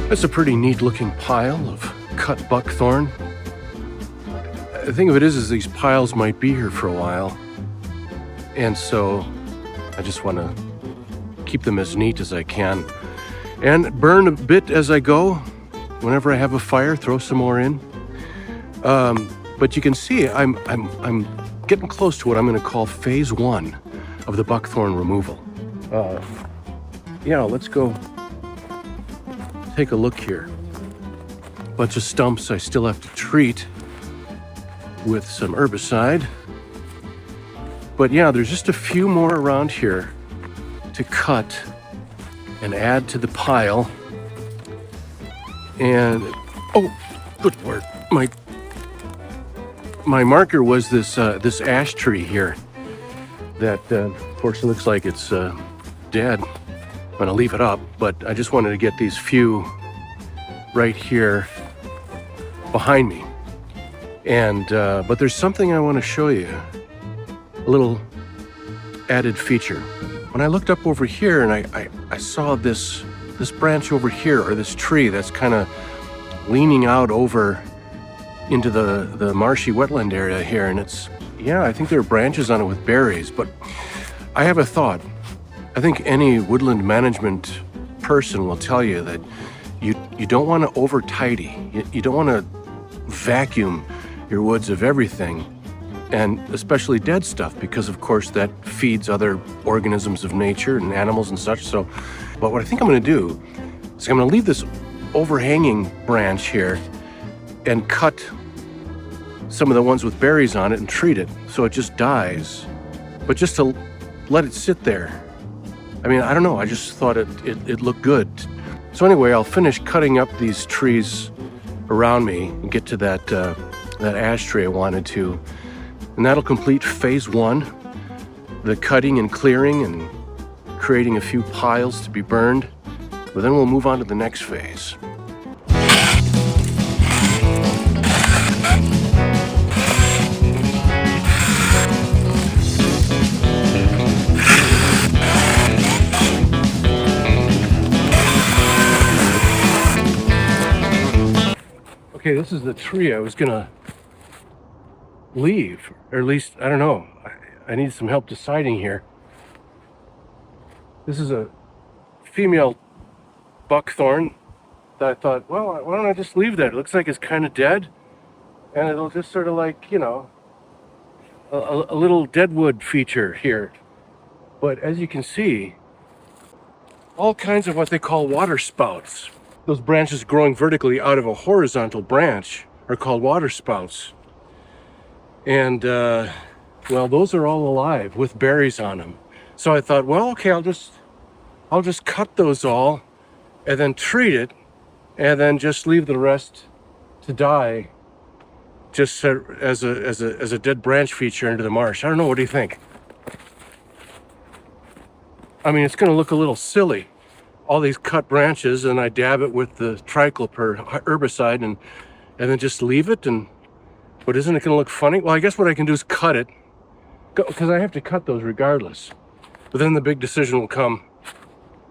That's a pretty neat looking pile of cut buckthorn. The thing of it is these piles might be here for a while. And so I just want to keep them as neat as I can and burn a bit as I go. Whenever I have a fire, throw some more in. But you can see I'm getting close to what I'm going to call phase 1 of the buckthorn removal. Let's go take a look here. Bunch of stumps I still have to treat with some herbicide. But yeah, there's just a few more around here to cut and add to the pile. And, oh, good word. My marker was this ash tree here that fortunately looks like it's dead. I'm gonna leave it up, but I just wanted to get these few right here behind me. And but there's something I want to show you, a little added feature. When I looked up over here and I saw this branch over here, or this tree that's kind of leaning out over into the marshy wetland area here, and I think there are branches on it with berries. But I have a thought. I think any woodland management person will tell you that you don't want to over tidy. You don't want to vacuum your woods of everything, and especially dead stuff, because of course that feeds other organisms of nature and animals and such. But what I think I'm going to do is I'm going to leave this overhanging branch here and cut some of the ones with berries on it and treat it so it just dies, but just to let it sit there. I mean, I don't know, I just thought it looked good. So anyway, I'll finish cutting up these trees around me and get to that ash tree I wanted to, and that'll complete phase 1, the cutting and clearing and creating a few piles to be burned. But then we'll move on to the next phase. Okay, this is the tree I was gonna leave, or at least, I don't know, I need some help deciding here. This is a female buckthorn that I thought, well, why don't I just leave that? It looks like it's kind of dead, and it'll just sort of like, a little deadwood feature here. But as you can see, all kinds of what they call water spouts. Those branches growing vertically out of a horizontal branch are called water spouts. And, those are all alive with berries on them. So I thought, well, okay, I'll just cut those all and then treat it and then just leave the rest to die just as a dead branch feature into the marsh. I don't know, what do you think? I mean, it's going to look a little silly, all these cut branches, and I dab it with the tricloper herbicide and then just leave it. But isn't it going to look funny? Well, I guess what I can do is cut it, because I have to cut those regardless. But then the big decision will come: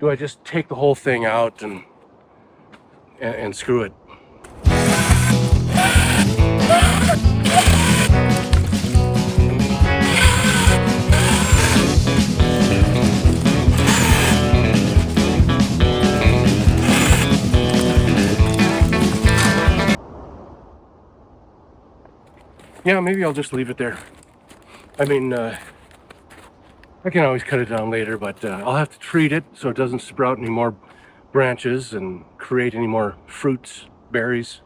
do I just take the whole thing out and screw it? Yeah, maybe I'll just leave it there. I mean, I can always cut it down later, but I'll have to treat it so it doesn't sprout any more branches and create any more fruits, berries.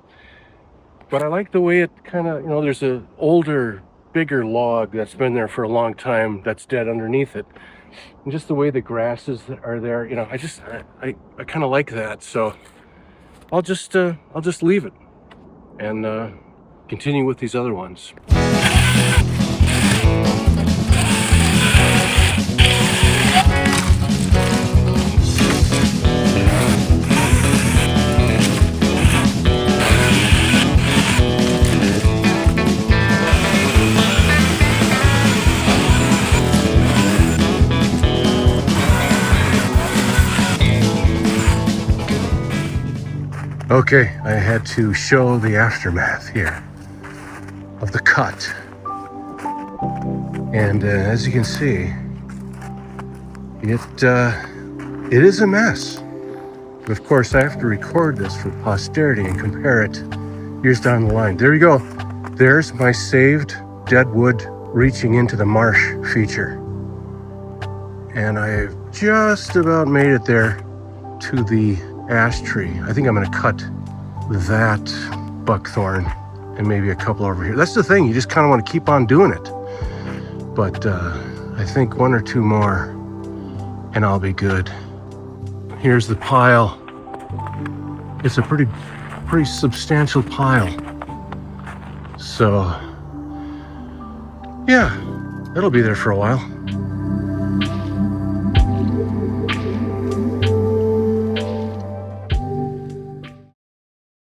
But I like the way it kind of, there's an older, bigger log that's been there for a long time that's dead underneath it. And just the way the grasses are there, I kind of like that. So I'll just leave it and continue with these other ones. Okay, I had to show the aftermath here of the cut. And as you can see, it is a mess. But of course, I have to record this for posterity and compare it years down the line. There you go. There's my saved dead wood reaching into the marsh feature. And I've just about made it there to the ash tree. I think I'm going to cut that buckthorn and maybe a couple over here. That's the thing, you just kind of want to keep on doing it. But I think one or two more and I'll be good. Here's the pile. It's a pretty substantial pile. So yeah, it'll be there for a while.